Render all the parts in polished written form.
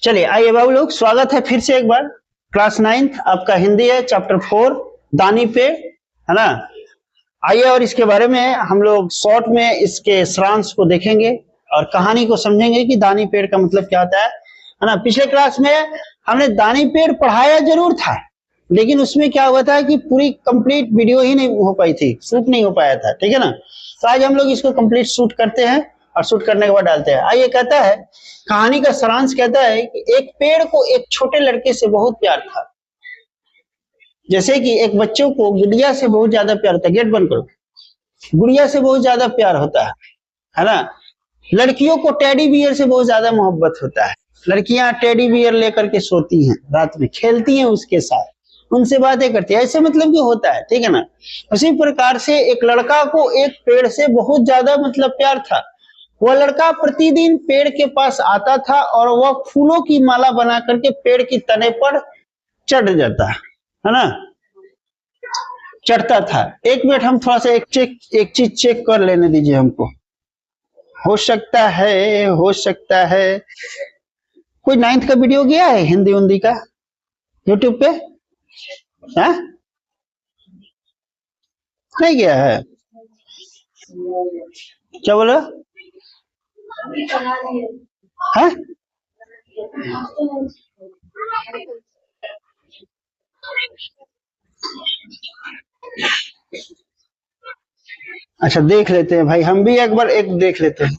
चलिए आइए बाबू लोग, स्वागत है फिर से एक बार। क्लास 9th आपका हिंदी है, चैप्टर 4 दानी पेड़, है ना। आइए और इसके बारे में हम लोग शॉर्ट में इसके सारांश को देखेंगे और कहानी को समझेंगे कि दानी पेड़ का मतलब क्या होता है ना। पिछले क्लास में हमने दानी पेड़ पढ़ाया जरूर था, लेकिन उसमें क्या हुआ था कि पूरी कंप्लीट वीडियो ही नहीं हो पाई थी, शूट नहीं हो पाया था, ठीक है ना। तो आज हम लोग इसको कंप्लीट शूट करते हैं और शूट करने के बाद डालते हैं। आइए, कहता है कहानी का सारांश, कहता है कि एक पेड़ को एक छोटे लड़के से बहुत प्यार था। जैसे कि एक बच्चों को गुड़िया से बहुत ज्यादा प्यार होता है, गेट बंद करो, गुड़िया से बहुत ज्यादा प्यार होता है ना। लड़कियों को टेडी बियर से बहुत ज्यादा मोहब्बत होता है। लड़कियां टेडी बियर लेकर के सोती हैं, रात में खेलती हैं उसके साथ, उनसे बातें करती है, ऐसे मतलब कि होता है, ठीक है ना। उसी प्रकार से एक लड़का को एक पेड़ से बहुत ज्यादा मतलब प्यार था। वह लड़का प्रतिदिन पेड़ के पास आता था और वह फूलों की माला बना करके पेड़ की तने पर चढ़ जाता है ना, चढ़ता था। एक मिनट, हम थोड़ा सा एक चीज चेक कर लेने दीजिए हमको। हो सकता है कोई 9th का वीडियो गया है हिंदी उन्दी का यूट्यूब पे? है? नहीं गया है? क्या बोला है? अच्छा, देख लेते हैं भाई, हम भी एक बार देख लेते हैं।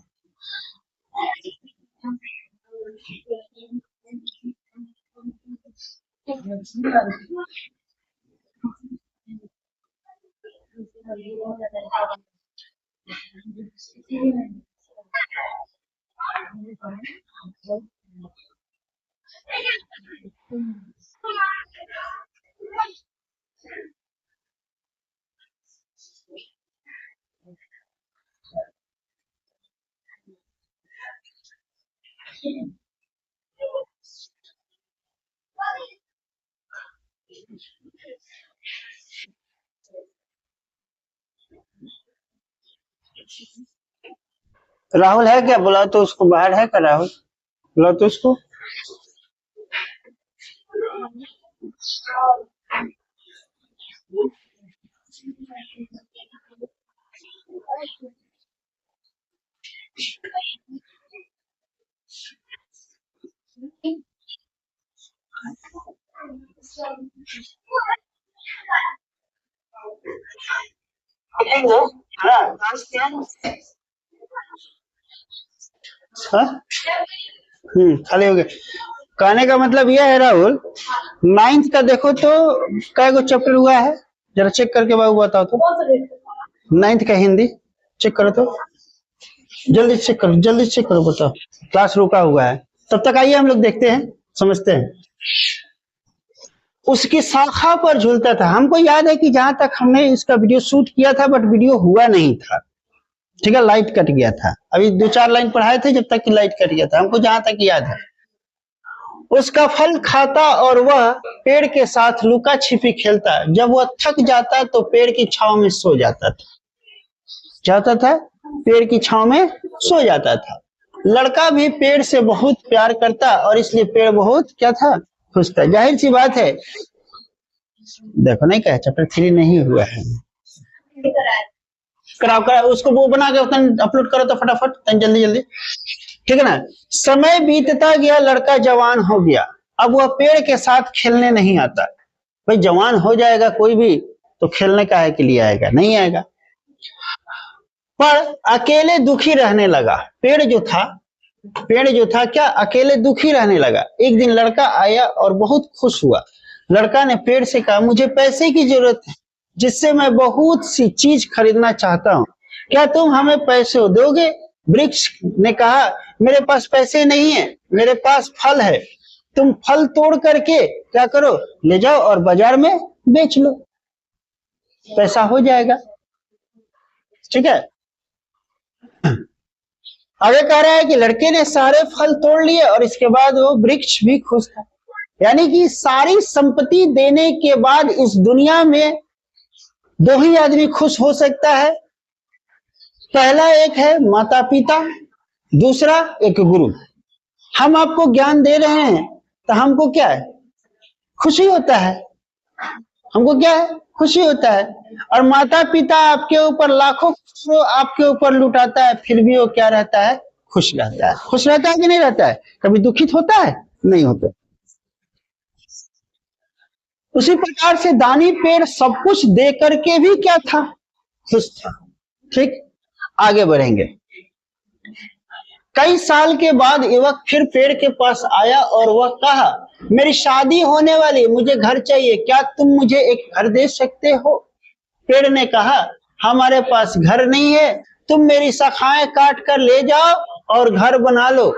राहुल है क्या? बुलाओ तो उसको, बाहर है क्या राहुल? बुलाओ तो उसको। खाली हो गया। कहने का मतलब यह है राहुल, 9th का देखो तो क्या गो चैप्टर हुआ है, जरा चेक करके बाबू बताओ तो। 9th का हिंदी चेक करो तो, जल्दी चेक करो, बताओ। क्लास रुका हुआ है, तब तक आइए हम लोग देखते हैं, समझते हैं। उसकी शाखा पर झूलता था। हमको याद है कि जहां तक हमने इसका वीडियो शूट किया था, बट वीडियो हुआ नहीं था, ठीक है, लाइट कट गया था। अभी 2-4 लाइन पढ़ाए थे जब तक कि लाइट कट गया था, हमको जहां तक याद है। उसका फल खाता और वह पेड़ के साथ लुका छिपी खेलता। जब वह थक जाता तो पेड़ की छांव में सो जाता था। जाता था पेड़ की छांव में सो जाता था। लड़का भी पेड़ से बहुत प्यार करता और इसलिए पेड़ बहुत क्या था, खुश था। जाहिर सी बात है, देखो नहीं कहे चैप्टर 3 नहीं हुआ है। कराओ उसको, वो बना के अपलोड करो तो फटाफट, जल्दी, ठीक है ना। समय बीतता गया, लड़का जवान हो गया। अब वह पेड़ के साथ खेलने नहीं आता। भाई जवान हो जाएगा कोई भी तो खेलने का है के लिए आएगा? नहीं आएगा। पर अकेले दुखी रहने लगा। पेड़ जो था क्या, अकेले दुखी रहने लगा। एक दिन लड़का आया और बहुत खुश हुआ। लड़का ने पेड़ से कहा, मुझे पैसे की जरूरत है, जिससे मैं बहुत सी चीज खरीदना चाहता हूँ, क्या तुम हमें पैसे दोगे? वृक्ष ने कहा, मेरे पास पैसे नहीं है, मेरे पास फल है। तुम फल तोड़ करके क्या करो, ले जाओ और बाजार में बेच लो, पैसा हो जाएगा, ठीक है। आगे कह रहा है कि लड़के ने सारे फल तोड़ लिए और इसके बाद वो वृक्ष भी खुश था। यानी कि सारी संपत्ति देने के बाद इस दुनिया में 2 ही आदमी खुश हो सकता है। पहला एक है माता पिता, दूसरा एक गुरु। हम आपको ज्ञान दे रहे हैं तो हमको क्या है, खुशी होता है। हमको क्या है, खुशी होता है। और माता पिता आपके ऊपर लाखों आपके ऊपर लुटाता है, फिर भी वो क्या रहता है, खुश रहता है। खुश रहता है कि नहीं रहता है? कभी दुखित होता है? नहीं होता। उसी प्रकार से दानी पेड़ सब कुछ दे करके भी क्या था, खुश था। ठीक, आगे बढ़ेंगे। कई साल के बाद युवक फिर पेड़ के पास आया और वह कहा, मेरी शादी होने वाली, मुझे घर चाहिए, क्या तुम मुझे एक घर दे सकते हो? पेड़ ने कहा, हमारे पास घर नहीं है, तुम मेरी शाखाएं काट कर ले जाओ और घर बना लो।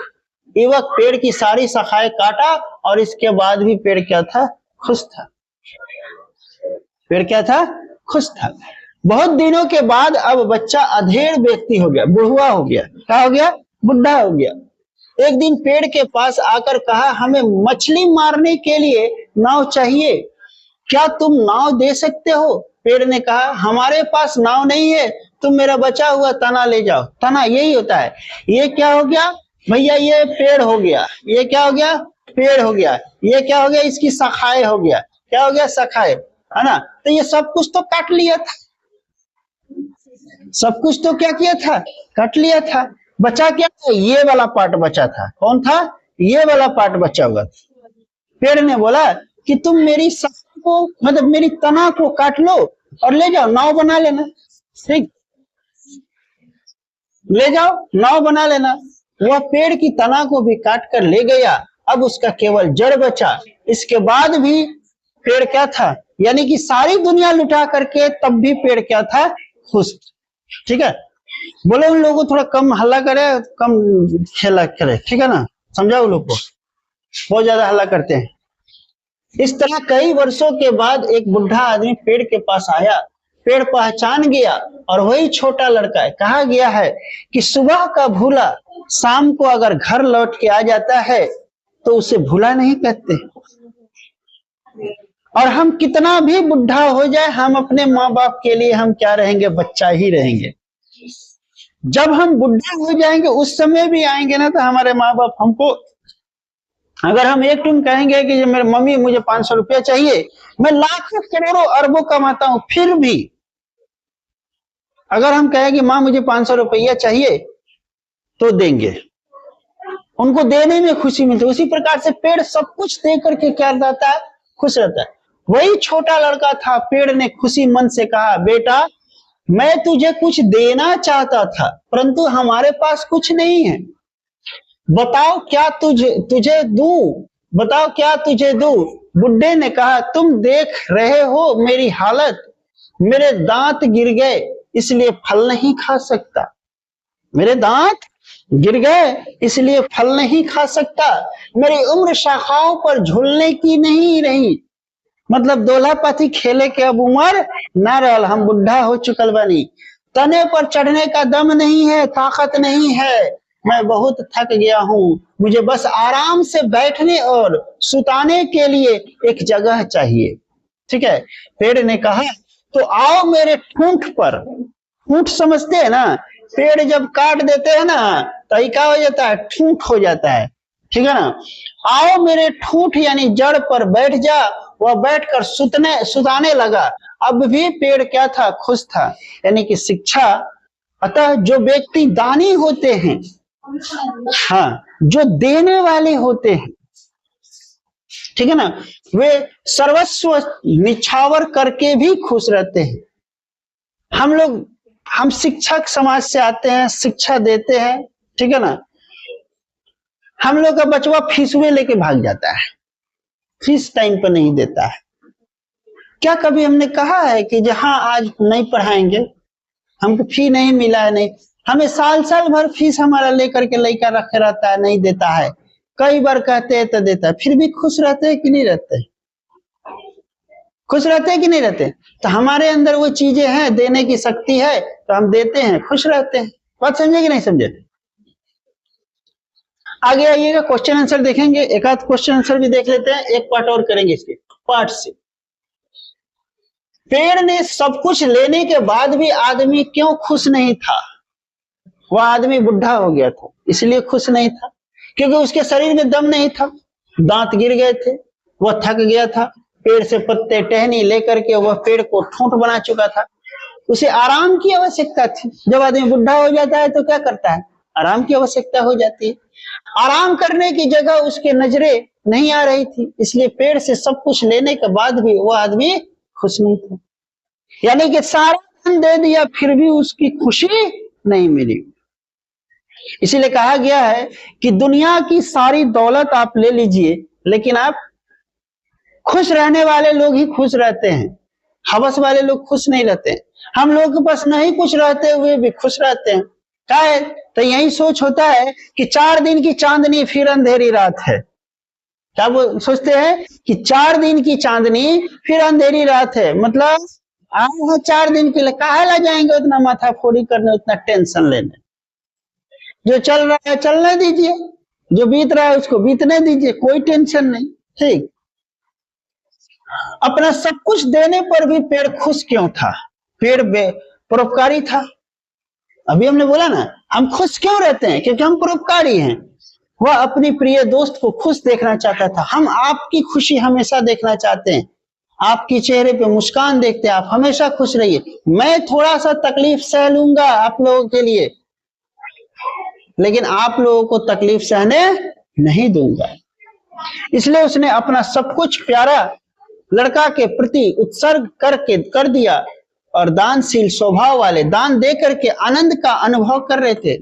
युवक पेड़ की सारी शाखाएं काटा और इसके बाद भी पेड़ क्या था, खुश था। पेड़ क्या था, खुश था। बहुत दिनों के बाद अब बच्चा अधेड़ व्यक्ति हो गया, बुढ़वा हो गया। क्या हो गया, बुढ़ा हो गया। एक दिन पेड़ के पास आकर कहा, हमें मछली मारने के लिए नाव चाहिए, क्या तुम नाव दे सकते हो? पेड़ ने कहा, हमारे पास नाव नहीं है, तुम मेरा बचा हुआ तना ले जाओ। तना यही होता है। ये क्या हो गया भैया, ये पेड़ हो गया। ये क्या हो गया, पेड़ हो गया। ये क्या हो गया, इसकी शाखाएं हो गया। क्या हो गया, शाखाएं, है ना। तो ये सब कुछ तो काट लिया था, सब कुछ तो क्या किया था, काट लिया था। बचा क्या था, ये वाला पार्ट बचा था। कौन था, ये वाला पार्ट बचा हुआ था। पेड़ ने बोला कि तुम मेरी शाखा को, मतलब मेरी तना को काट लो और ले जाओ, नाव बना लेना। ठीक, ले जाओ, नाव बना लेना। वह पेड़ की तना को भी काट कर ले गया। अब उसका केवल जड़ बचा। इसके बाद भी पेड़ क्या था, यानी कि सारी दुनिया लुटा करके तब भी पेड़ क्या था, खुश। ठीक है, बोले उन लोगों को थोड़ा कम हल्ला करे, कम खेला करे, ठीक है ना, समझाओ लोग को, बहुत ज्यादा हल्ला करते हैं। इस तरह कई वर्षों के बाद एक बुढ़ा आदमी पेड़ के पास आया। पेड़ पहचान गया और वही छोटा लड़का है। कहा गया है कि सुबह का भूला शाम को अगर घर लौट के आ जाता है तो उसे भूला नहीं कहते। और हम कितना भी बुढ़ा हो जाए, हम अपने माँ बाप के लिए हम क्या रहेंगे, बच्चा ही रहेंगे। जब हम बुढ़े हो जाएंगे उस समय भी आएंगे ना, तो हमारे माँ बाप हमको, अगर हम एक टूम कहेंगे कि मेरे मम्मी मुझे 500 रुपया चाहिए, मैं लाखों करोड़ों अरबों कमाता हूं, फिर भी अगर हम कहें कि माँ मुझे 500 रुपया चाहिए तो देंगे, उनको देने में खुशी मिलती है। उसी प्रकार से पेड़ सब कुछ दे करके क्या रहता है, खुश रहता है। वही छोटा लड़का था, पेड़ ने खुशी मन से कहा, बेटा मैं तुझे कुछ देना चाहता था परंतु हमारे पास कुछ नहीं है, बताओ क्या तुझे दूं, बताओ क्या तुझे दूं। बुड्ढे ने कहा, तुम देख रहे हो मेरी हालत, मेरे दांत गिर गए इसलिए फल नहीं खा सकता, मेरे दांत गिर गए इसलिए फल नहीं खा सकता, मेरी उम्र शाखाओं पर झूलने की नहीं रही, मतलब दोला पाथी खेले के अब उम्र ना रहल, हम बुढ़ा हो चुकल बानी, तने पर चढ़ने का दम नहीं है, ताकत नहीं है, मैं बहुत थक गया हूं, मुझे बस आराम से बैठने और सुताने के लिए एक जगह चाहिए। ठीक है, पेड़ ने कहा, तो आओ मेरे ठूंठ पर। ठूंठ समझते हैं ना, पेड़ जब काट देते हैं ना तो क्या हो जाता है, ठूंठ हो जाता है। ठीक है ना, आओ मेरे ठूंठ यानी जड़ पर बैठ जा। वह बैठकर सुताने लगा। अब भी पेड़ क्या था, खुश था, यानी कि शिक्षा। अतः जो व्यक्ति दानी होते हैं, हाँ, जो देने वाले होते हैं, ठीक है ना, वे सर्वस्व निछावर करके भी खुश रहते हैं। हम शिक्षक समाज से आते हैं, शिक्षा देते हैं, ठीक है ना, हम लोग का बचवा फीसुए लेके भाग जाता है, फीस टाइम पर नहीं देता है। क्या कभी हमने कहा है कि जहां आज नहीं पढ़ाएंगे, हमको फी नहीं मिला है, नहीं, हमें साल साल भर फीस हमारा लेकर के लड़का रखे रहता है, नहीं देता है। कई बार कहते हैं तो देता है, फिर भी खुश रहते हैं कि नहीं रहते, खुश रहते हैं कि नहीं रहते। तो हमारे अंदर वो चीजें हैं, देने की शक्ति है, तो हम देते हैं, खुश रहते हैं। बात समझे कि नहीं समझे। आगे आइएगा, क्वेश्चन आंसर देखेंगे, एक आध क्वेश्चन आंसर भी देख लेते हैं, एक पार्ट और करेंगे इसके पार्ट से। पेड़ ने सब कुछ लेने के बाद भी आदमी क्यों खुश नहीं था। वह आदमी बुढ़ा हो गया था इसलिए खुश नहीं था, क्योंकि उसके शरीर में दम नहीं था, दांत गिर गए थे, वह थक गया था, पेड़ से पत्ते टहनी लेकर के वह पेड़ को ठूंठ बना चुका था, उसे आराम की आवश्यकता थी। जब आदमी बुढ़ा हो जाता है तो क्या करता है, आराम की आवश्यकता हो जाती है। आराम करने की जगह उसके नजरें नहीं आ रही थी, इसलिए पेड़ से सब कुछ लेने के बाद भी वह आदमी खुश नहीं था। यानी कि सारा धन दे दिया फिर भी उसकी खुशी नहीं मिली। इसीलिए कहा गया है कि दुनिया की सारी दौलत आप ले लीजिए, लेकिन आप खुश रहने वाले लोग ही खुश रहते हैं, हवस वाले लोग खुश नहीं रहते हैं। हम लोगों के पास नहीं कुछ रहते हुए भी खुश रहते हैं। क्या है, तो यही सोच होता है कि 4 दिन की चांदनी फिर अंधेरी रात है। क्या वो सोचते हैं कि 4 दिन की चांदनी फिर अंधेरी रात है, मतलब आए हैं 4 दिन के लिए, काहे ला जाएंगे उतना माथा फोड़ी करने, उतना टेंशन लेने। जो चल रहा है चलने दीजिए, जो बीत रहा है उसको बीतने दीजिए, कोई टेंशन नहीं। ठीक, अपना सब कुछ देने पर भी पेड़ खुश क्यों था? पेड़ परोपकारी था। अभी हमने बोला ना, हम खुश क्यों रहते हैं, क्योंकि हम परोपकारी हैं। वह अपनी प्रिय दोस्त को खुश देखना चाहता था। हम आपकी खुशी हमेशा देखना चाहते हैं, आपके चेहरे पे मुस्कान देखते हैं, आप हमेशा खुश रहिए। मैं थोड़ा सा तकलीफ सह लूंगा आप लोगों के लिए, लेकिन आप लोगों को तकलीफ सहने नहीं दूंगा। इसलिए उसने अपना सब कुछ प्यारा लड़का के प्रति उत्सर्ग कर दिया, और दानशील स्वभाव वाले दान दे करके आनंद का अनुभव कर रहे थे।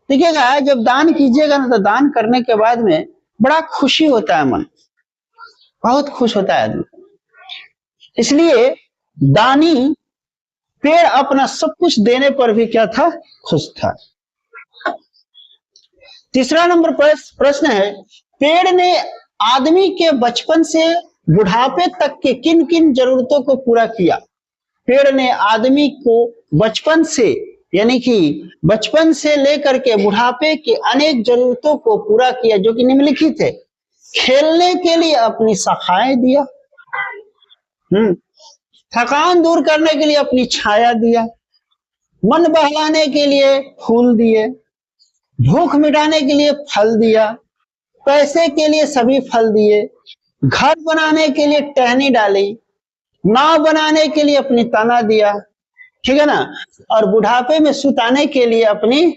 देखिएगा, जब दान कीजिएगा ना, तो दान करने के बाद में बड़ा खुशी होता है, मन बहुत खुश होता है आदमी। इसलिए दानी पेड़ अपना सब कुछ देने पर भी क्या था, खुश था। तीसरा नंबर प्रश्न है, पेड़ ने आदमी के बचपन से बुढ़ापे तक के किन किन जरूरतों को पूरा किया? पेड़ ने आदमी को बचपन से, यानी कि बचपन से लेकर के बुढ़ापे के अनेक जरूरतों को पूरा किया, जो कि निम्नलिखित है। खेलने के लिए अपनी शाखाएं दिया, थकान दूर करने के लिए अपनी छाया दिया, मन बहलाने के लिए फूल दिए, भूख मिटाने के लिए फल दिया, पैसे के लिए सभी फल दिए, घर बनाने के लिए टहनी डाली, नाव बनाने के लिए अपनी तना दिया, ठीक है ना, और बुढ़ापे में सुताने के लिए अपनी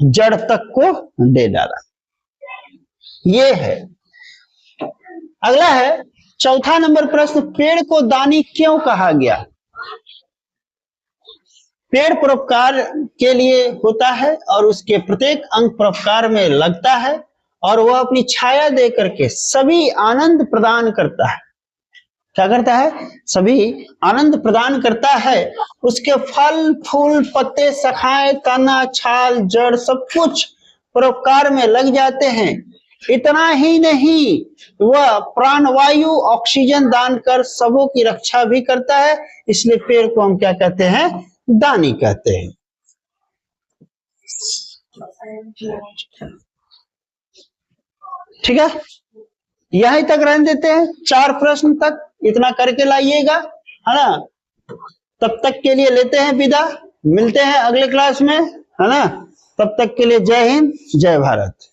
जड़ तक को दे डाला। ये है। अगला है चौथा नंबर प्रश्न, पेड़ को दानी क्यों कहा गया? पेड़ परोपकार के लिए होता है और उसके प्रत्येक अंग परोपकार में लगता है, और वह अपनी छाया दे करके सभी आनंद प्रदान करता है। क्या करता है? सभी आनंद प्रदान करता है। उसके फल फूल पत्ते शाखाएं तना छाल जड़ सब कुछ परोपकार में लग जाते हैं। इतना ही नहीं, वह प्राणवायु ऑक्सीजन दान कर सबों की रक्षा भी करता है। इसलिए पेड़ को हम क्या कहते हैं? दानी कहते हैं। ठीक है, यहीं तक रहने देते हैं, 4 प्रश्न तक इतना करके लाइएगा, है ना। तब तक के लिए लेते हैं विदा, मिलते हैं अगले क्लास में, है ना। तब तक के लिए जय हिंद, जय भारत।